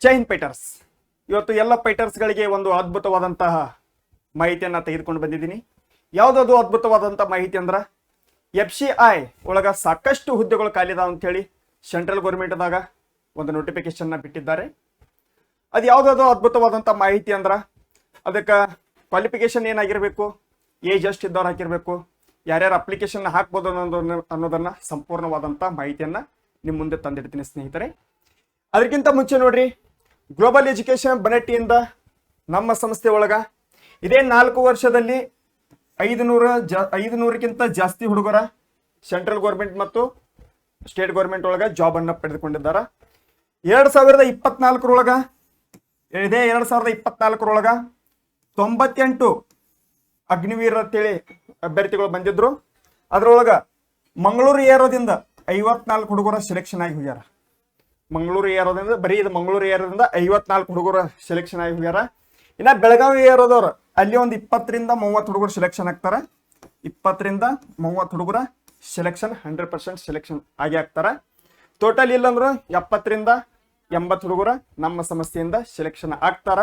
ಜೈ Hind fighters. ಇವತ್ತು ಎಲ್ಲ ಫೈಟರ್ಸ್ಗಳಿಗೆ ಒಂದು ಅದ್ಭುತವಾದಂತಹ ಮಾಹಿತಿಯನ್ನು ತೆಗೆದುಕೊಂಡು ಬಂದಿದ್ದೀನಿ. ಯಾವುದದು ಅದ್ಭುತವಾದಂಥ ಮಾಹಿತಿ ಅಂದ್ರೆ FCI ಒಳಗ ಸಾಕಷ್ಟು ಹುದ್ದೆಗಳು ಖಾಲಿ ಅದಾವ ಅಂತೇಳಿ ಸೆಂಟ್ರಲ್ ಗೌರ್ಮೆಂಟ್ದಾಗ ಒಂದು ನೋಟಿಫಿಕೇಶನ್ನ ಬಿಟ್ಟಿದ್ದಾರೆ. ಅದು ಯಾವುದಾದ್ರು ಅದ್ಭುತವಾದಂಥ ಮಾಹಿತಿ ಅಂದ್ರೆ ಅದಕ್ಕೆ ಕ್ವಾಲಿಫಿಕೇಶನ್ ಏನಾಗಿರಬೇಕು, ಏಜ್ ಎಷ್ಟು ಇದ್ದವ್ರು ಹಾಕಿರಬೇಕು, ಯಾರ್ಯಾರು ಅಪ್ಲಿಕೇಶನ್ ಹಾಕ್ಬೋದು ಅನ್ನೋದನ್ನ ಸಂಪೂರ್ಣವಾದಂಥ ಮಾಹಿತಿಯನ್ನು ನಿಮ್ಮ ಮುಂದೆ ತಂದಿಡ್ತೀನಿ ಸ್ನೇಹಿತರೆ. ಅದಕ್ಕಿಂತ ಮುಂಚೆ ನೋಡ್ರಿ, ಗ್ಲೋಬಲ್ ಎಜುಕೇಶನ್ ಬನೆಟ್ಟಿಯಿಂದ ನಮ್ಮ ಸಂಸ್ಥೆ ಒಳಗ ಇದೇ 4 ವರ್ಷದಲ್ಲಿ 500ಕ್ಕಿಂತ ಜಾಸ್ತಿ ಹುಡುಗರ ಸೆಂಟ್ರಲ್ ಗೌರ್ಮೆಂಟ್ ಮತ್ತು ಸ್ಟೇಟ್ ಗೌರ್ಮೆಂಟ್ ಒಳಗ ಜಾಬ್ ಅನ್ನ ಪಡೆದುಕೊಂಡಿದ್ದಾರೆ. 2024 ಇದೇ 2024 98 ಅಗ್ನಿವೀರ ಅಂತೇಳಿ ಅಭ್ಯರ್ಥಿಗಳು ಬಂದಿದ್ರು. ಅದ್ರೊಳಗ ಮಂಗಳೂರು ಏರೋದಿಂದ 54 ಹುಡುಗರ ಸೆಲೆಕ್ಷನ್ ಆಗಿ ಹೋಗ್ಯಾರ. ಮಂಗಳೂರು ಏರೋದಿಂದ ಬರೀ ಇದು ಮಂಗಳೂರು ಏರೋದಿಂದ 54 ಹುಡುಗರ ಸೆಲೆಕ್ಷನ್ ಆಗಿ ಹೋಗ್ಯಾರ. ಇನ್ನ ಬೆಳಗಾವಿ ಏರೋದವ್ರು ಅಲ್ಲಿ ಒಂದು 20 ರಿಂದ 30 ಹುಡುಗರು ಸೆಲೆಕ್ಷನ್ ಆಗ್ತಾರ. 20 ರಿಂದ 30 ಹುಡುಗರ ಸೆಲೆಕ್ಷನ್ 100% ಸೆಲೆಕ್ಷನ್ ಆಗಿ ಆಗ್ತಾರ. ಟೋಟಲ್ ಇಲ್ಲಂದ್ರು 70 ರಿಂದ 80 ಹುಡುಗರ ನಮ್ಮ ಸಂಸ್ಥೆಯಿಂದ ಸೆಲೆಕ್ಷನ್ ಆಗ್ತಾರ.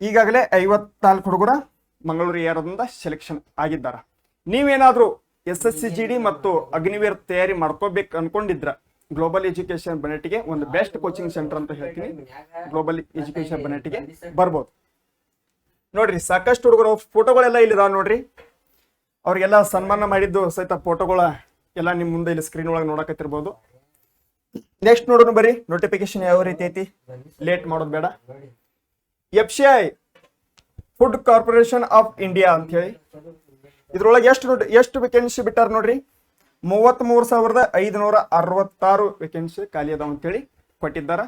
ಈಗಾಗಲೇ 54 ಹುಡುಗರ ಮಂಗಳೂರು ಏರೋದಿಂದ ಸೆಲೆಕ್ಷನ್ ಆಗಿದ್ದಾರೆ. ನೀವೇನಾದ್ರೂ SSC GD ಮತ್ತು ಅಗ್ನಿವೀರ್ ತಯಾರಿ ಮಾಡ್ಕೋಬೇಕು ಅನ್ಕೊಂಡಿದ್ರ ಗ್ಲೋಬಲ್ ಎಜುಕೇಶನ್ ಬನೆಟ್ಟಿಗೆ ಒಂದು ಬೆಸ್ಟ್ ಕೋಚಿಂಗ್ ಸೆಂಟರ್ ಅಂತ ಹೇಳ್ತೀನಿ. ಗ್ಲೋಬಲ್ ಎಜುಕೇಶನ್ ಬನೆಟ್ಟಿಗೆ ಬರ್ಬೋದು. ನೋಡ್ರಿ, ಸಾಕಷ್ಟು ಹುಡುಗರು ಫೋಟೋಗಳೆಲ್ಲ ಇಲ್ಲಿದಾವ ನೋಡ್ರಿ. ಅವ್ರಿಗೆಲ್ಲ ಸನ್ಮಾನ ಮಾಡಿದ್ದು ಸಹಿತ ಫೋಟೋಗಳ ಎಲ್ಲ ನಿಮ್ ಮುಂದೆ ಇಲ್ಲಿ ಸ್ಕ್ರೀನ್ ಒಳಗೆ ನೋಡಕತ್ತಿರ್ಬೋದು. ನೆಕ್ಸ್ಟ್ ನೋಡೋಣ ಬರೀ ನೋಟಿಫಿಕೇಶನ್ ಯಾವ ರೀತಿ ಐತಿ, ಲೇಟ್ ಮಾಡೋದು ಬೇಡ. FCI food corporation of India ಅಂತ ಹೇಳಿ ಇದ್ರೊಳಗೆ ಎಷ್ಟು ವೇಕೆನ್ಸಿ ಬಿಟ್ಟಾರ ನೋಡ್ರಿ. 33,566 ವೇಕೆನ್ಸಿ ಖಾಲಿ ಅದಾವ ಅಂತೇಳಿ ಕೊಟ್ಟಿದ್ದಾರ.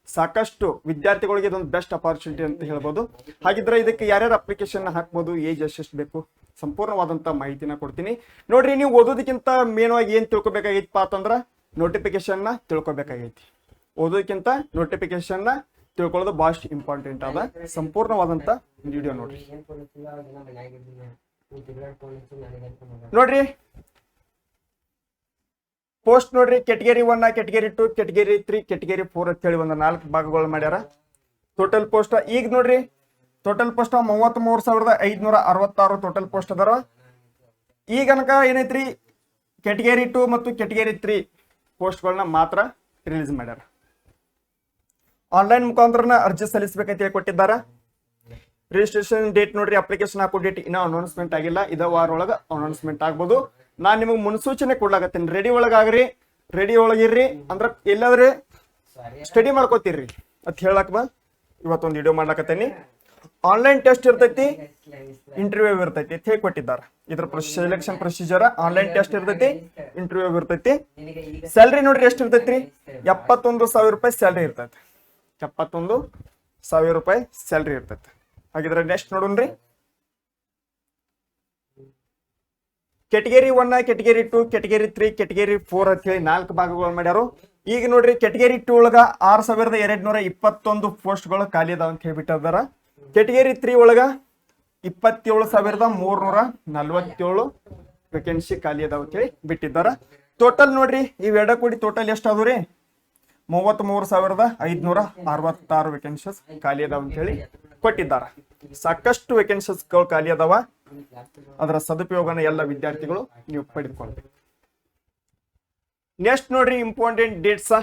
ಸಾಕಷ್ಟು ವಿದ್ಯಾರ್ಥಿಗಳಿಗೆ ಇದೊಂದು ಬೆಸ್ಟ್ ಅಪಾರ್ಚುನಿಟಿ ಅಂತ ಹೇಳ್ಬೋದು. ಹಾಗಿದ್ರೆ ಇದಕ್ಕೆ ಯಾರ್ಯಾರು ಅಪ್ಲಿಕೇಶನ್ ಹಾಕ್ಬೋದು, ಏಜ್ ಎಷ್ಟು ಬೇಕು, ಸಂಪೂರ್ಣವಾದಂತ ಮಾಹಿತಿನ ಕೊಡ್ತೀನಿ. ನೋಡ್ರಿ, ನೀವು ಓದೋದಕ್ಕಿಂತ ಮೇನವಾಗಿ ಏನ್ ತಿಳ್ಕೊಬೇಕಾಗೈತಪ್ಪ ಅಂತಂದ್ರ ನೋಟಿಫಿಕೇಶನ್ ನ ತಿಳ್ಕೊಬೇಕಾಗೈತಿ. ಓದೋದಕ್ಕಿಂತ ನೋಟಿಫಿಕೇಶನ್ ನ ತಿಳ್ಕೊಳ್ಳೋದು ಬಹಳ ಇಂಪಾರ್ಟೆಂಟ್ ಅದ. ಸಂಪೂರ್ಣವಾದಂತ ವಿಡಿಯೋ ನೋಡ್ರಿ. ನೋಡ್ರಿ ಪೋಸ್ಟ್ ನೋಡ್ರಿ, ಕ್ಯಾಟಗರಿ 1, ಕ್ಯಾಟಗರಿ 2, ಕ್ಯಾಟಗರಿ 3, ಕ್ಯಾಟಗರಿ 4 ಅಂತ ಹೇಳಿ ಒಂದು 4 ಭಾಗಗಳು ಮಾಡ್ಯಾರ. ಟೋಟಲ್ ಪೋಸ್ಟ್ ಈಗ ನೋಡ್ರಿ, ಟೋಟಲ್ ಪೋಸ್ಟ್ 33,566 ಟೋಟಲ್ ಪೋಸ್ಟ್ ಅದಾರ. ಈಗ ಅನಕ ಏನೈತ್ರಿ, ಕ್ಯಾಟಗರಿ 2 ಮತ್ತು ಕ್ಯಾಟಗರಿ 3 ಪೋಸ್ಟ್ಗಳನ್ನ ಮಾತ್ರ ರಿಲೀಸ್ ಮಾಡ್ಯಾರ. ಆನ್ಲೈನ್ ಮುಖಾಂತರ ಅರ್ಜಿ ಸಲ್ಲಿಸಬೇಕಂತ ಹೇಳಿ ಕೊಟ್ಟಿದ್ದಾರೆ. ರಿಜಿಸ್ಟ್ರೇಷನ್ ಡೇಟ್ ನೋಡ್ರಿ, ಅಪ್ಲಿಕೇಶನ್ ಹಾಕೋ ಡೇಟ್ ಇನ್ನೂ ಅನೌನ್ಸ್ಮೆಂಟ್ ಆಗಿಲ್ಲ. ಇದ ವಾರ ಒಳಗೆ ಅನೌನ್ಸ್ಮೆಂಟ್ ಆಗ್ಬೋದು. ನಾನು ನಿಮಗೆ ಮುನ್ಸೂಚನೆ ಕೊಡ್ಲಾಕತ್ತೀನಿ. Ready ಒಳಗಾಗ್ರಿ, ready ಒಳಗಿರ್ರಿ. ಅಂದ್ರೆ ಎಲ್ಲಾದ್ರೆ ಸ್ಟಡಿ ಮಾಡ್ಕೋತೀರಿ ಅಂತ ಹೇಳಕ್ ಇವತ್ತೊಂದು ವಿಡಿಯೋ ಮಾಡ್ಲಾಕತ್ತೀನಿ. ಆನ್ಲೈನ್ ಟೆಸ್ಟ್ ಇರ್ತೈತಿ, ಇಂಟರ್ವ್ಯೂ ಇರ್ತೈತಿ ಅಂತ ಹೇಳಿ ಕೊಟ್ಟಿದ್ದಾರೆ. ಇದ್ರ ಸೆಲೆಕ್ಷನ್ ಪ್ರೊಸೀಜರ್ ಆನ್ಲೈನ್ ಟೆಸ್ಟ್ ಇರ್ತೈತಿ, ಇಂಟರ್ವ್ಯೂ ಇರ್ತೈತಿ. ಸ್ಯಾಲ್ರಿ ನೋಡ್ರಿ ಎಷ್ಟು ಇರ್ತೈತ್ರಿ, 71,000 ರೂಪಾಯಿ ಸ್ಯಾಲ್ರಿ ಇರ್ತೈತಿ. 71,000 ರೂಪಾಯಿ ಸ್ಯಾಲ್ರಿ ಇರ್ತೈತಿ. ಹಾಗಿದ್ರೆ ನೆಕ್ಸ್ಟ್ ನೋಡೋಣ್ರಿ, ಕ್ಯಾಟಗರಿ 1, ಕ್ಯಾಟಗರಿ 2, ಕ್ಯಾಟಗರಿ 3, ಕ್ಯಾಟಗರಿ 4 ಅಂತ ಹೇಳಿ 4 ಭಾಗಗಳು ಮಾಡ್ಯಾರು. ಈಗ ನೋಡ್ರಿ, ಕ್ಯಾಟಗರಿ 2 ಒಳಗ 6,221 ಪೋಸ್ಟ್ಗಳು ಖಾಲಿ ಅದಾವ ಅಂತ ಹೇಳ್ಬಿಟ್ಟಿದಾರ. ಕ್ಯಾಟಗರಿ 3 ಒಳಗ 27,347 ವೇಕೆನ್ಸಿ ಖಾಲಿ ಅದಾವ ಅಂತ ಹೇಳಿ ಬಿಟ್ಟಿದ್ದಾರ. ಟೋಟಲ್ ನೋಡ್ರಿ, ಇವೆರಡ ಕೂಡಿ ಟೋಟಲ್ ಎಷ್ಟು ಅದಾವ್ರಿ, 33,566 ವೇಕೆನ್ಸೀಸ್ ಖಾಲಿ ಅದಾವ ಅಂತ ಹೇಳಿ ಕೊಟ್ಟಿದ್ದಾರೆ. ಸಾಕಷ್ಟು ವೇಕೆನ್ಸೀಸ್ಗಳು ಖಾಲಿ ಅದಾವ. ಅದರ ಸದುಪಯೋಗನ ಎಲ್ಲ ವಿದ್ಯಾರ್ಥಿಗಳು ನೀವು ಪಡೆದುಕೊಳ್ಬೇಕು. ನೆಕ್ಸ್ಟ್ ನೋಡ್ರಿ, important dates.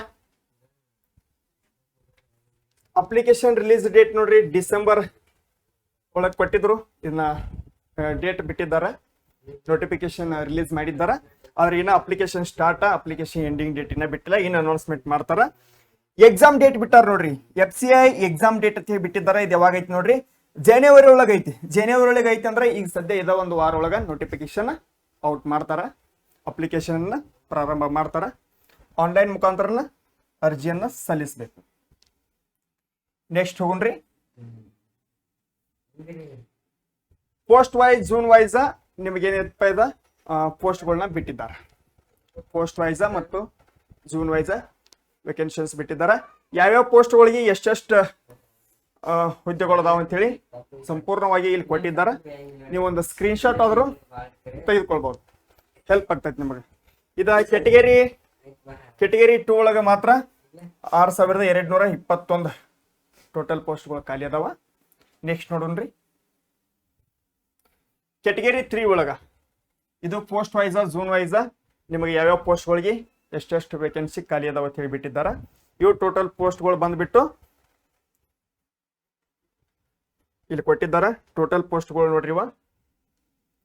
Application release date ನೋಡ್ರಿ, ಡಿಸೆಂಬರ್ ಒಳಗೆ ಕೊಟ್ಟಿದ್ರು. ಇದನ್ನ ಡೇಟ್ ಬಿಟ್ಟಿದ್ದಾರೆ, ನೋಟಿಫಿಕೇಶನ್ ರಿಲೀಸ್ ಮಾಡಿದ್ದಾರೆ. ಆದ್ರೆ ಇನ್ನ application start, application ending date ಇನ್ನ ಬಿಟ್ಟಿಲ್ಲ, ಇನ್ನು ಅನೌನ್ಸ್ಮೆಂಟ್ ಮಾಡ್ತಾರ. ಎಕ್ಸಾಮ್ ಡೇಟ್ ಬಿಟ್ಟಾರ ನೋಡ್ರಿ, FCI ಎಕ್ಸಾಮ್ ಡೇಟ್ ಅಂತ ಬಿಟ್ಟಿದ್ದಾರೆ. ಇದು ಯಾವಾಗ ಐತಿ ನೋಡ್ರಿ, ಜನವರಿ ಒಳಗೆ ಐತಿ. ಜನವರಿ ಒಳಗೆ ಐತಿ ಅಂದ್ರೆ ಈಗ ಸದ್ಯ ಇದ ಒಂದು ವಾರ ಒಳಗ ನೋಟಿಫಿಕೇಶನ್ ಔಟ್ ಮಾಡ್ತಾರ, ಅಪ್ಲಿಕೇಶನ್ ಪ್ರಾರಂಭ ಮಾಡ್ತಾರ. ಆನ್ಲೈನ್ ಮುಖಾಂತರ ಅರ್ಜಿಯನ್ನ ಸಲ್ಲಿಸಬೇಕು. ನೆಕ್ಸ್ಟ್ ಹೋಗೋಣ್ರಿ, ಪೋಸ್ಟ್ ವೈಸ್ ಜೂನ್ ವೈಸ್ ನಿಮಗೇನಪ್ಪ ಇದ ಪೋಸ್ಟ್ಗಳನ್ನ ಬಿಟ್ಟಿದ್ದಾರೆ. ಪೋಸ್ಟ್ ವೈಸ್ ಮತ್ತು ಜೂನ್ ವೈಸ್ ವೇಕೆನ್ಸೀಸ್ ಬಿಟ್ಟಿದ್ದಾರೆ. ಯಾವ್ಯಾವ ಪೋಸ್ಟ್ಗಳಿಗೆ ಎಷ್ಟೆಷ್ಟು ಹುದ್ದೆಗಳು ಅದಾವ ಅಂತ ಹೇಳಿ ಸಂಪೂರ್ಣವಾಗಿ ಇಲ್ಲಿ ಕೊಟ್ಟಿದ್ದಾರೆ. ನೀವು ಒಂದು ಸ್ಕ್ರೀನ್ ಶಾಟ್ ಆದ್ರೂ ತೆಗೆದುಕೊಳ್ಬಹುದು, ಹೆಲ್ಪ್ ಆಗ್ತೈತಿ ನಿಮಗೆ. ಇದ ಕ್ಯಾಟಗರಿ 2 ಒಳಗೆ ಮಾತ್ರ 6221 ಟೋಟಲ್ ಪೋಸ್ಟ್ಗಳು ಖಾಲಿ ಅದಾವ. ನೆಕ್ಸ್ಟ್ ನೋಡೋಣ್ರಿ, ಕೆಟಗರಿ 3 ಒಳಗ ಇದು ಪೋಸ್ಟ್ ವೈಸ ಝೋನ್ ವೈಸ ನಿಮಗೆ ಯಾವ್ಯಾವ ಪೋಸ್ಟ್ಗಳಿಗೆ ಎಷ್ಟೆಷ್ಟು ವೇಕೆನ್ಸಿ ಖಾಲಿ ಅದಾವ ಅಂತ ಹೇಳಿಬಿಟ್ಟಿದ್ದಾರೆ. ಇವು ಟೋಟಲ್ ಪೋಸ್ಟ್ಗಳು ಬಂದ್ಬಿಟ್ಟು ಇಲ್ಲಿ ಕೊಟ್ಟಿದ್ದಾರೆ. ಟೋಟಲ್ ಪೋಸ್ಟ್ಗಳು ನೋಡ್ರಿ,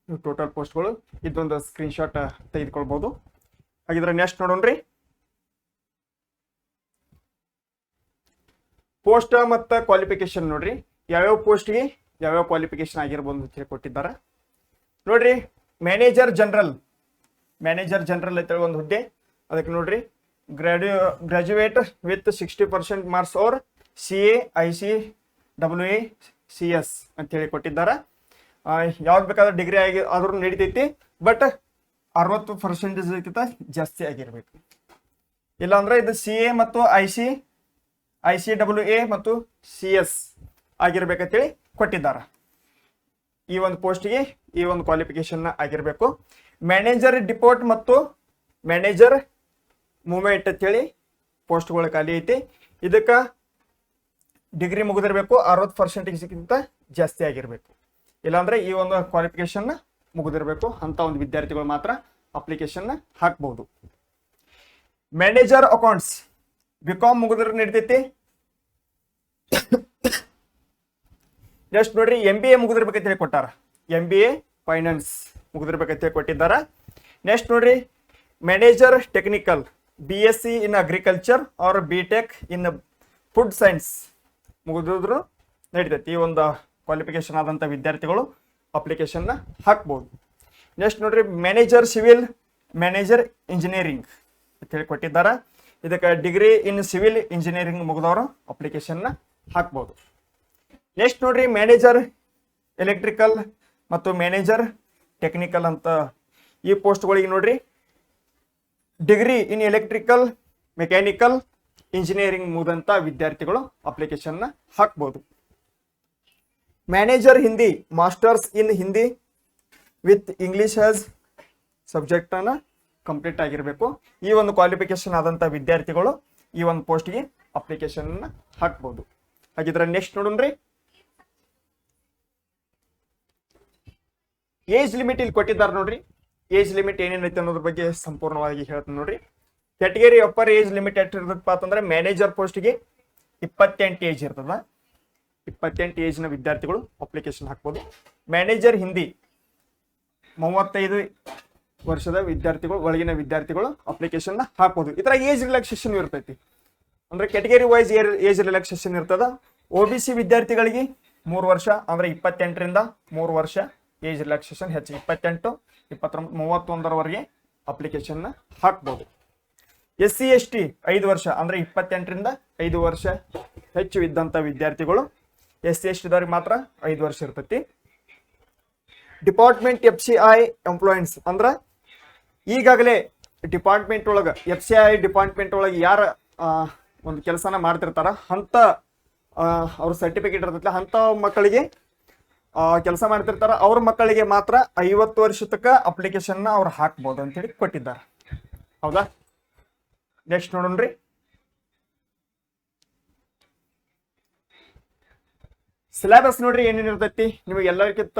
ಇವು ಟೋಟಲ್ ಪೋಸ್ಟ್ಗಳು. ಇದೊಂದು ಸ್ಕ್ರೀನ್ಶಾಟ್ ತೆಗೆದುಕೊಳ್ಬಹುದು. ಹಾಗಿದ್ರೆ ನೆಕ್ಸ್ಟ್ ನೋಡೋಣ್ರಿ, ಪೋಸ್ಟ್ ಮತ್ತು ಕ್ವಾಲಿಫಿಕೇಶನ್ ನೋಡ್ರಿ, ಯಾವ್ಯಾವ ಪೋಸ್ಟ್ಗೆ ಯಾವ್ಯಾವ ಕ್ವಾಲಿಫಿಕೇಶನ್ ಆಗಿರ್ಬೋದು ಅಂತ ಹೇಳಿ ಕೊಟ್ಟಿದ್ದಾರೆ ನೋಡ್ರಿ. ಮ್ಯಾನೇಜರ್ ಜನರಲ್ ಅಂತೇಳಿ ಒಂದು ಹುದ್ದೆ, ಅದಕ್ಕೆ ನೋಡ್ರಿ graduate with 60% marks or CA ICAA CS ಅಂತ ಹೇಳಿ ಕೊಟ್ಟಿದ್ದಾರೆ. ಯಾವ್ದು ಬೇಕಾದ್ರೆ ಡಿಗ್ರಿ ಆದ್ರೂ ನಡೀತೈತಿ, ಬಟ್ 60% ಜಾಸ್ತಿ ಆಗಿರ್ಬೇಕು. ಇಲ್ಲಾಂದ್ರೆ ಇದು CA ಮತ್ತು ICAA ಮತ್ತು CS ಆಗಿರ್ಬೇಕಂತೇಳಿ ಕೊಟ್ಟಿದ್ದಾರೆ. ಈ ಒಂದು ಪೋಸ್ಟ್ಗೆ ಈ ಒಂದು ಕ್ವಾಲಿಫಿಕೇಶನ್ ಆಗಿರ್ಬೇಕು. ಮ್ಯಾನೇಜರ್ ಡಿಪೋರ್ಟ್ ಮತ್ತು ಮ್ಯಾನೇಜರ್ ಮೂವ್ಮೆಂಟ್ ಅಂತೇಳಿ ಪೋಸ್ಟ್ಗಳು ಖಾಲಿ ಐತಿ. ಇದಕ್ಕೆ ಡಿಗ್ರಿ ಮುಗಿದಿರ್ಬೇಕು, 60%ಗಿಂತ ಜಾಸ್ತಿ ಆಗಿರ್ಬೇಕು. ಇಲ್ಲಾಂದ್ರೆ ಈ ಒಂದು ಕ್ವಾಲಿಫಿಕೇಶನ್ ಮುಗಿದಿರ್ಬೇಕು. ಅಂತ ಒಂದು ವಿದ್ಯಾರ್ಥಿಗಳು ಮಾತ್ರ ಅಪ್ಲಿಕೇಶನ್ ಹಾಕ್ಬಹುದು. ಮ್ಯಾನೇಜರ್ ಅಕೌಂಟ್ಸ್ BCom ಮುಗಿದ್ರೆ ನಡೀತೈತಿ. ನೆಕ್ಸ್ಟ್ ನೋಡ್ರಿ, MBA ಮುಗಿದಿರ್ಬೇಕಂತ ಹೇಳಿ ಕೊಟ್ಟಾರ. MBA ಫೈನಾನ್ಸ್ ಮುಗಿದಿರ್ಬೇಕಂತ ಹೇಳಿ ಕೊಟ್ಟಿದ್ದಾರೆ. ನೆಕ್ಸ್ಟ್ ನೋಡ್ರಿ, manager technical BSc in agriculture or BTech in food science ಮುಗಿದ್ರು ನಡೀತೈತಿ. ಈ ಒಂದು ಕ್ವಾಲಿಫಿಕೇಶನ್ ಆದಂಥ ವಿದ್ಯಾರ್ಥಿಗಳು ಅಪ್ಲಿಕೇಶನ್ ಹಾಕ್ಬೋದು. ನೆಕ್ಸ್ಟ್ ನೋಡ್ರಿ, ಮ್ಯಾನೇಜರ್ ಸಿವಿಲ್, ಮ್ಯಾನೇಜರ್ ಇಂಜಿನಿಯರಿಂಗ್ ಅಂತ ಹೇಳಿ ಕೊಟ್ಟಿದ್ದಾರೆ. ಇದಕ್ಕೆ ಡಿಗ್ರಿ ಇನ್ ಸಿವಿಲ್ ಇಂಜಿನಿಯರಿಂಗ್ ಮುಗಿದವರು ಅಪ್ಲಿಕೇಶನ್ ಹಾಕ್ಬೋದು. ನೆಕ್ಸ್ಟ್ ನೋಡ್ರಿ, ಮ್ಯಾನೇಜರ್ ಎಲೆಕ್ಟ್ರಿಕಲ್ ಮತ್ತು ಮ್ಯಾನೇಜರ್ ಟೆಕ್ನಿಕಲ್ ಅಂತ ಈ ಪೋಸ್ಟ್ಗಳಿಗೆ ನೋಡ್ರಿ degree in electrical mechanical engineering ಮುಗಿದಂಥ ವಿದ್ಯಾರ್ಥಿಗಳು ಅಪ್ಲಿಕೇಶನ್ ಹಾಕ್ಬೋದು. Manager Hindi, masters in Hindi with English as subject ಅನ್ನ ಕಂಪ್ಲೀಟ್ ಆಗಿರಬೇಕು. ಈ ಒಂದು ಕ್ವಾಲಿಫಿಕೇಶನ್ ಆದಂಥ ವಿದ್ಯಾರ್ಥಿಗಳು ಈ ಒಂದು ಪೋಸ್ಟ್ಗೆ ಅಪ್ಲಿಕೇಶನ್ ಹಾಕ್ಬೋದು. ಹಾಗಿದ್ರೆ ನೆಕ್ಸ್ಟ್ ನೋಡೋಣ್ರಿ, ಏಜ್ ಲಿಮಿಟ್ ಇಲ್ಲಿ ಕೊಟ್ಟಿದ್ದಾರೆ ನೋಡ್ರಿ. ಏಜ್ ಲಿಮಿಟ್ ಏನೇನೈತೆ ಅನ್ನೋದ್ರ ಬಗ್ಗೆ ಸಂಪೂರ್ಣವಾಗಿ ಹೇಳ್ತೀನಿ ನೋಡ್ರಿ. ಕ್ಯಾಟಗರಿ ಅಪ್ಪರ್ ಏಜ್ ಲಿಮಿಟ್ ಎಷ್ಟು ಇರ್ತದಪ್ಪ ಅಂತಂದ್ರೆ ಮ್ಯಾನೇಜರ್ ಪೋಸ್ಟ್ಗೆ 28 ಏಜ್ ಇರ್ತದ. 28 ಏಜ್ನ ವಿದ್ಯಾರ್ಥಿಗಳು ಅಪ್ಲಿಕೇಶನ್ ಹಾಕ್ಬೋದು. ಮ್ಯಾನೇಜರ್ ಹಿಂದಿ 35 ವರ್ಷದ ವಿದ್ಯಾರ್ಥಿಗಳು ಒಳಗಿನ ವಿದ್ಯಾರ್ಥಿಗಳು ಅಪ್ಲಿಕೇಶನ್ ಹಾಕ್ಬೋದು. ಈ ತರ ಏಜ್ ರಿಲ್ಯಾಕ್ಸೇಷನ್ ಇರ್ತೈತಿ. ಅಂದ್ರೆ ಕ್ಯಾಟಗರಿ ವೈಸ್ ಏಜ್ ರಿಲ್ಯಾಕ್ಸೇಷನ್ ಇರ್ತದ. OBC ವಿದ್ಯಾರ್ಥಿಗಳಿಗೆ 3 ವರ್ಷ ಅಂದ್ರೆ 28ರಿಂದ 3 ವರ್ಷ ಏಜ್ ರಿಲ್ಯಾಕ್ಸೇಷನ್ ಹೆಚ್ಚು. 28, 29, 31ರವರೆಗೆ ಅಪ್ಲಿಕೇಶನ್ ಹಾಕ್ಬೋದು. SC ST 5 ವರ್ಷ ಅಂದ್ರೆ 28ರಿಂದ 5 ವರ್ಷ ಹೆಚ್ಚು ಇದ್ದಂಥ ವಿದ್ಯಾರ್ಥಿಗಳು SC ST ದವ್ರಿಗೆ ಮಾತ್ರ 5 ವರ್ಷ ಇರ್ತೈತಿ. ಡಿಪಾರ್ಟ್ಮೆಂಟ್ FCI ಎಂಪ್ಲಾಯೀಸ್ ಅಂದ್ರ ಈಗಾಗಲೇ ಡಿಪಾರ್ಟ್ಮೆಂಟ್ ಒಳಗೆ FCI ಡಿಪಾರ್ಟ್ಮೆಂಟ್ ಒಳಗೆ ಯಾರ ಒಂದು ಕೆಲಸನ ಮಾಡ್ತಿರ್ತಾರ ಅಂತ ಅವ್ರ ಸರ್ಟಿಫಿಕೇಟ್ ಇರ್ತೈತಿ ಅಂತ ಮಕ್ಕಳಿಗೆ ಕೆಲಸ ಮಾಡ್ತಿರ್ತಾರ. ಅವ್ರ ಮಕ್ಕಳಿಗೆ ಮಾತ್ರ 50 ವರ್ಷ ತನಕ ಅಪ್ಲಿಕೇಶನ್ ಅವ್ರು ಹಾಕ್ಬೋದು ಅಂತೇಳಿ ಕೊಟ್ಟಿದ್ದಾರೆ. ಹೌದಾ? ನೆಕ್ಸ್ಟ್ ನೋಡೋಣ್ರಿ, ಸಿಲೆಬಸ್ ನೋಡ್ರಿ ಏನೇನು ಇರ್ತೈತಿ. ನಿಮಗೆ ಎಲ್ಲರಿಗಿಂತ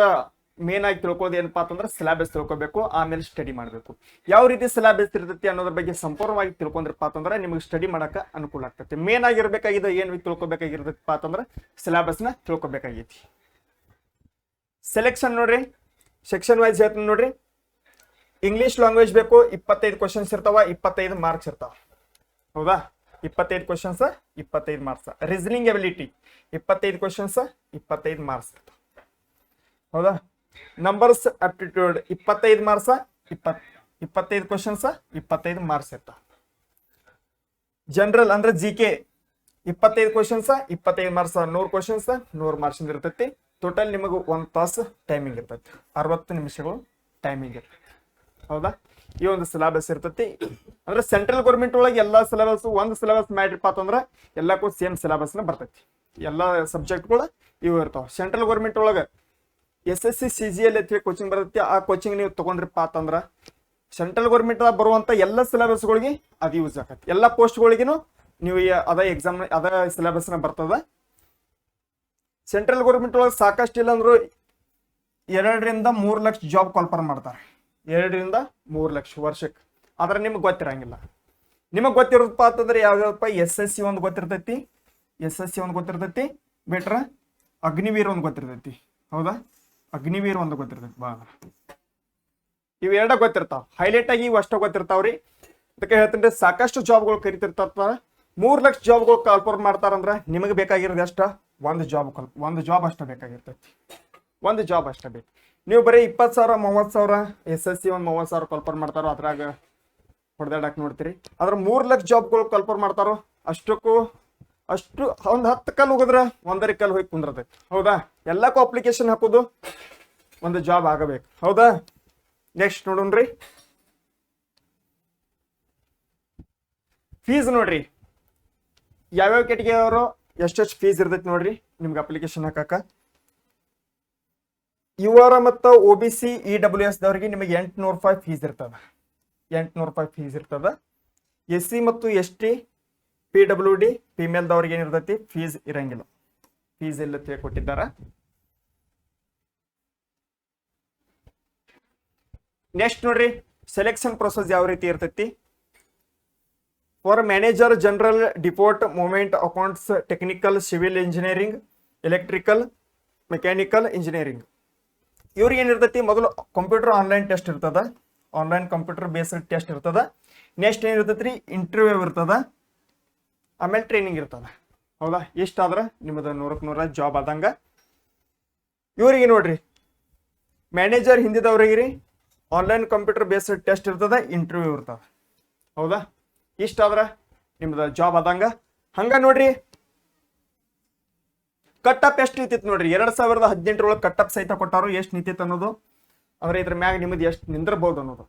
ಮೇನ್ ಆಗಿ ತಿಳ್ಕೋದು ಏನಪ್ಪಾ ಅಂತಂದ್ರೆ ಸಿಲೆಬಸ್ ತಿಳ್ಕೊಬೇಕು, ಆಮೇಲೆ ಸ್ಟಡಿ ಮಾಡಬೇಕು. ಯಾವ ರೀತಿ ಸಿಲೆಬಸ್ ಇರ್ತೈತಿ ಅನ್ನೋದ್ರ ಬಗ್ಗೆ ಸಂಪೂರ್ಣವಾಗಿ ತಿಳ್ಕೊಂಡ್ರಪ್ಪ ಅಂತಂದ್ರೆ ನಿಮಗೆ ಸ್ಟಡಿ ಮಾಡಕ್ಕೆ ಅನುಕೂಲ ಆಗ್ತೈತಿ. ಮೇನ್ ಆಗಿರ್ಬೇಕಾಗಿದೆ ಏನು ತಿಳ್ಕೊಬೇಕಾಗಿರ್ತೈತಪ್ಪ ಅಂತಂದ್ರೆ ಸಿಲೆಬಸ್ನ ತಿಳ್ಕೊಬೇಕಾಗೈತಿ. ಸೆಲೆಕ್ಷನ್ ನೋಡ್ರಿ, ಸೆಕ್ಷನ್ ವೈಸ್ ಹೇಳ್ತೀನಿ ನೋಡ್ರಿ. ಇಂಗ್ಲಿಷ್ ಲ್ಯಾಂಗ್ವೇಜ್ ಬೇಕು, 25 ಕ್ವಶನ್ಸ್ ಇರ್ತಾವ, 25 ಮಾರ್ಕ್ಸ್ ಇರ್ತಾವ. ಹೌದಾ? 25 questions 25 marks. Reasoning ability 25 questions 25 marks ಇರ್ತಾವ. ಹೌದಾ? Numbers aptitude 25 marks 25 questions 25 marks ಇರ್ತಾವ. ಜನರಲ್ ಅಂದ್ರೆ GK 25 questions 25 marks, 100 questions 100 marks ಇರ್ತೈತಿ. ಟೋಟಲ್ ನಿಮಗೆ 1 ತಾಸು ಟೈಮಿಂಗ್ ಇರ್ತೈತಿ, 60 ನಿಮಿಷಗಳು ಟೈಮಿಂಗ್ ಇರ್ತೈತಿ. ಹೌದಾ? ಈ ಒಂದು ಸಿಲೆಬಸ್ ಇರ್ತೈತಿ. ಅಂದ್ರೆ ಸೆಂಟ್ರಲ್ ಗೌರ್ಮೆಂಟ್ ಒಳಗೆ ಎಲ್ಲಾ ಸಿಲೆಬಸ್ ಒಂದು ಸಿಲೆಬಸ್ ಮಾಡ್ರಿಪ್ಪ ಅಂತಂದ್ರೆ ಎಲ್ಲಕ್ಕೂ ಸೇಮ್ ಸಿಲೆಬಸ್ನ ಬರ್ತೈತಿ. ಎಲ್ಲಾ ಸಬ್ಜೆಕ್ಟ್ಗಳು ಇವು ಇರ್ತಾವ. ಸೆಂಟ್ರಲ್ ಗೌರ್ಮೆಂಟ್ ಒಳಗೆ SSC CGL ಅಂತ ಕೋಚಿಂಗ್ ಬರ್ತೈತಿ. ಆ ಕೋಚಿಂಗ್ ನೀವು ತಗೊಂಡ್ರಿಪ್ಪ ಅಂತಂದ್ರೆ ಸೆಂಟ್ರಲ್ ಗೌರ್ಮೆಂಟ್ ಬರುವಂತ ಎಲ್ಲ ಸಿಲೆಬಸ್ಗಳಿಗೆ ಅದು ಯೂಸ್ ಆಗತ್ತೆ. ಎಲ್ಲ ಪೋಸ್ಟ್ಗಳಿಗೂ ನೀವು ಅದ ಎಕ್ಸಾಮ್ ಅದ ಸಿಲೆಬಸ್ನ ಬರ್ತದ. ಸೆಂಟ್ರಲ್ ಗೌರ್ಮೆಂಟ್ ಒಳಗೆ ಸಾಕಷ್ಟು ಇಲ್ಲ ಅಂದ್ರು 2-3 ಲಕ್ಷ ಜಾಬ್ ಕಾಲ್ಫರ್ ಮಾಡ್ತಾರೆ. 2-3 ಲಕ್ಷ ವರ್ಷಕ್ಕೆ. ಆದ್ರೆ ನಿಮ್ಗೆ ಗೊತ್ತಿರಂಗಿಲ್ಲ. ನಿಮಗೆ ಗೊತ್ತಿರೋದಪ್ಪ ಅಂತಂದ್ರೆ ಯಾವ್ಯಾವಪ್ಪ SSC ಒಂದು ಗೊತ್ತಿರ್ತೈತಿ, ಬೇಟ್ರ ಅಗ್ನಿವೀರ್ ಒಂದು ಗೊತ್ತಿರ್ತೈತಿ. ಹೌದಾ, ಅಗ್ನಿವೀರ್ ಒಂದು ಗೊತ್ತಿರ್ತೈತಿ. ಬಾ ಇವ್ ಎರಡ ಗೊತ್ತಿರ್ತಾವ. ಹೈಲೈಟ್ ಆಗಿ ಇವು ಅಷ್ಟ ಗೊತ್ತಿರ್ತಾವ್ರಿ. ಅದಕ್ಕೆ ಹೇಳ್ತೀನಿ ಸಾಕಷ್ಟು ಜಾಬ್ಗಳು ಕರಿತಿರ್ತಾರ. 3 ಲಕ್ಷ ಜಾಬ್ಗಳು ಕಾಲ್ಫರ್ ಮಾಡ್ತಾರಂದ್ರ ನಿಮಗೆ ಬೇಕಾಗಿರೋದು ಅಷ್ಟ ಒಂದು ಜಾಬ್ ಅಷ್ಟ ಬೇಕಾಗಿರ್ತೈತಿ. ಒಂದು ಜಾಬ್ ಅಷ್ಟ ಬೇಕು. ನೀವು ಬರೀ 20,000 30,000 SSC ಒಂದು 30,000 ಕಾಲ್ಫರ್ ಮಾಡ್ತಾರೋ ಅದ್ರಾಗ ಹೊಡೆದಾಡಕ್ ನೋಡ್ತೀರಿ. ಆದ್ರೆ 3 ಲಕ್ಷ ಜಾಬ್ಗಳು ಕಾಲ್ಫರ್ ಮಾಡ್ತಾರೋ ಅಷ್ಟು ಒಂದು 10 ಕಲ್ ಹೋಗಿದ್ರ 1 ಕಲ್ ಹೋಗಿ ಕುಂದಿರ್ತೈತಿ. ಹೌದಾ, ಎಲ್ಲಕ್ಕೂ ಅಪ್ಲಿಕೇಶನ್ ಹಾಕೋದು ಒಂದು ಜಾಬ್ ಆಗಬೇಕು. ಹೌದಾ, ನೆಕ್ಸ್ಟ್ ನೋಡೋಣ್ರಿ. ಫೀಸ್ ನೋಡ್ರಿ, ಯಾವ್ಯಾವ ಕೆಟಗರಿ ಅವರು ಎಷ್ಟೆಷ್ಟು ಫೀಸ್ ಇರ್ತೈತಿ ನೋಡ್ರಿ ನಿಮ್ಗೆ ಅಪ್ಲಿಕೇಶನ್ ಹಾಕಕ್ಕ. ಯುವರ ಮತ್ತು OBC EWS ದವ್ರಿಗೆ ನಿಮಗೆ 800 ರೂಪಾಯಿ ಫೀಸ್ ಇರ್ತದ. 800 ರೂಪಾಯಿ ಫೀಸ್ ಇರ್ತದ. SC ಮತ್ತು ST PWD ಫಿಮೇಲ್ ದವ್ರಿಗೆ ಏನಿರ್ತೈತಿ ಫೀಸ್ ಇರಂಗಿಲ್ಲ. ಫೀಸ್ ಎಲ್ಲ ಕೊಟ್ಟಿದ್ದಾರ. ನೆಕ್ಸ್ಟ್ ನೋಡ್ರಿ, ಸೆಲೆಕ್ಷನ್ ಪ್ರೊಸೆಸ್ ಯಾವ ರೀತಿ ಇರ್ತೈತಿ. For manager general deport movement accounts technical civil engineering electrical mechanical engineering ಇವ್ರಿಗೆ ಏನಿರ್ತೈತಿ, ಮೊದಲು ಕಂಪ್ಯೂಟರ್ ಆನ್ಲೈನ್ ಟೆಸ್ಟ್ ಇರ್ತದ. ಆನ್ಲೈನ್ ಕಂಪ್ಯೂಟರ್ ಬೇಸ್ಡ್ ಟೆಸ್ಟ್ ಇರ್ತದ. ನೆಕ್ಸ್ಟ್ ಏನಿರ್ತೈತಿ ರೀ, ಇಂಟರ್ವ್ಯೂ ಇರ್ತದ. ಆಮೇಲೆ ಟ್ರೈನಿಂಗ್ ಇರ್ತದ. ಹೌದಾ, ಇಷ್ಟಾದ್ರೆ ನಿಮ್ಮದು 100ಕ್ಕೆ 100 ಜಾಬ್ ಆದಂಗ. ಇವ್ರಿಗೆ ನೋಡ್ರಿ, ಮ್ಯಾನೇಜರ್ ಹಿಂದಿದವ್ರಿಗೆ ರೀ ಆನ್ಲೈನ್ ಕಂಪ್ಯೂಟರ್ ಬೇಸ್ಡ್ ಟೆಸ್ಟ್ ಇರ್ತದ, ಇಂಟರ್ವ್ಯೂ ಇರ್ತದ. ಹೌದಾ, ಇಷ್ಟಾದ್ರೆ ನಿಮ್ದು ಜಾಬ್ ಆದಂಗ. ಹಂಗ ನೋಡ್ರಿ, ಕಟ್ಟಪ್ ಎಷ್ಟು ನಿಂತಿತ್ತು ನೋಡ್ರಿ. 2018 ಕಟ್ಟಪ್ ಸಹಿತ ಕೊಟ್ಟಾರು. ಎಷ್ಟು ನಿಂತಿತ್ತು ಅನ್ನೋದು ಅಂದ್ರೆ ಇದ್ರ ಮ್ಯಾಗ ನಿಮ್ದು ಎಷ್ಟು ನಿಂದಿರ್ಬೋದು ಅನ್ನೋದು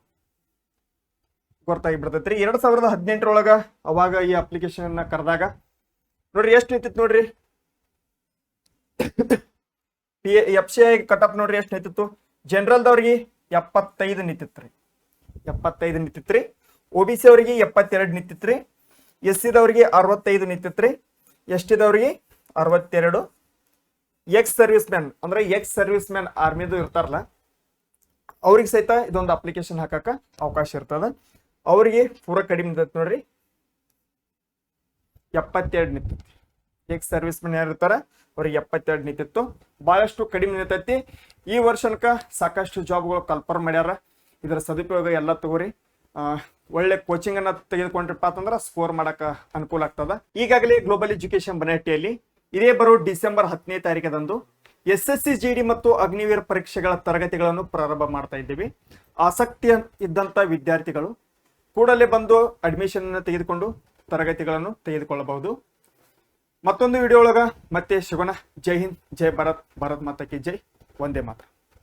ಗೊತ್ತಾಗಿ ಬಿಡ್ತೈತ್ರಿ. 2018 ಅವಾಗ ಈ ಅಪ್ಲಿಕೇಶನ್ ಕರೆದಾಗ ನೋಡ್ರಿ ಎಷ್ಟು ನಿಂತಿತ್ತು ನೋಡ್ರಿ. FCI ಕಟಪ್ ನೋಡ್ರಿ ಎಷ್ಟು ನಿಂತಿತ್ತು. ಜನರಲ್ ದವ್ರಿಗೆ 75 ನಿಂತಿತ್ರಿ. 75 ನಿಂತಿತ್ರಿ. OBC ಅವ್ರಿಗೆ 72 ನಿಂತಿತ್ರಿ. SC ದವ್ರಿಗೆ 65 ನಿಂತಿತ್ರಿ. ST ದವ್ರಿಗೆ 62. ಎಕ್ಸ್ ಸರ್ವಿಸ್ ಮ್ಯಾನ್ ಆರ್ಮಿದು ಇರ್ತಾರಲ್ಲ ಅವ್ರಿಗೆ ಸಹಿತ ಇದೊಂದು ಅಪ್ಲಿಕೇಶನ್ ಹಾಕಕ್ಕ ಅವಕಾಶ ಇರ್ತದ. ಅವ್ರಿಗೆ ಪೂರ ಕಡಿಮೆ ನಿಂತೈತಿ ನೋಡ್ರಿ, 72 ನಿಂತೈತಿ. ಎಕ್ಸ್ ಸರ್ವಿಸ್ ಮ್ಯಾನ್ ಯಾರು ಇರ್ತಾರ ಅವ್ರಿಗೆ 72 ನಿಂತಿತ್ತು. ಬಹಳಷ್ಟು ಕಡಿಮೆ ನಿಂತೈತಿ. ಈ ವರ್ಷನಕ ಸಾಕಷ್ಟು ಜಾಬ್ಗಳು ಕಲ್ಪರ್ ಮಾಡ್ಯಾರ. ಇದರ ಸದುಪಯೋಗ ಎಲ್ಲ ತಗೋರಿ. ಒಳ್ಳೆ ಕೋಚಿಂಗ್ ಅನ್ನ ತೆಗೆದುಕೊಂಡ್ರಪ್ಪ ಅಂತಂದ್ರೆ ಸ್ಕೋರ್ ಮಾಡಕ ಅನುಕೂಲ ಆಗ್ತದ. ಈಗಾಗಲೇ ಗ್ಲೋಬಲ್ ಎಜುಕೇಶನ್ ಬನಹಟ್ಟಿಯಲ್ಲಿ ಇದೇ ಬರೋ ಡಿಸೆಂಬರ್ 10ನೇ ತಾರೀಕದಂದು SSC GD ಮತ್ತು ಅಗ್ನಿವೀರ್ ಪರೀಕ್ಷೆಗಳ ತರಗತಿಗಳನ್ನು ಪ್ರಾರಂಭ ಮಾಡ್ತಾ ಇದ್ದೀವಿ. ಆಸಕ್ತಿ ಇದ್ದಂತ ವಿದ್ಯಾರ್ಥಿಗಳು ಕೂಡಲೇ ಬಂದು ಅಡ್ಮಿಷನ್ ತೆಗೆದುಕೊಂಡು ತರಗತಿಗಳನ್ನು ತೆಗೆದುಕೊಳ್ಳಬಹುದು. ಮತ್ತೊಂದು ವಿಡಿಯೋ ಒಳಗ ಮತ್ತೆ ಸಿಗೋಣ. ಜೈ ಹಿಂದ್, ಜೈ ಭಾರತ್, ಭಾರತ್ ಮಾತಾ ಕಿ ಜೈ, ವಂದೇ ಮಾತರಂ.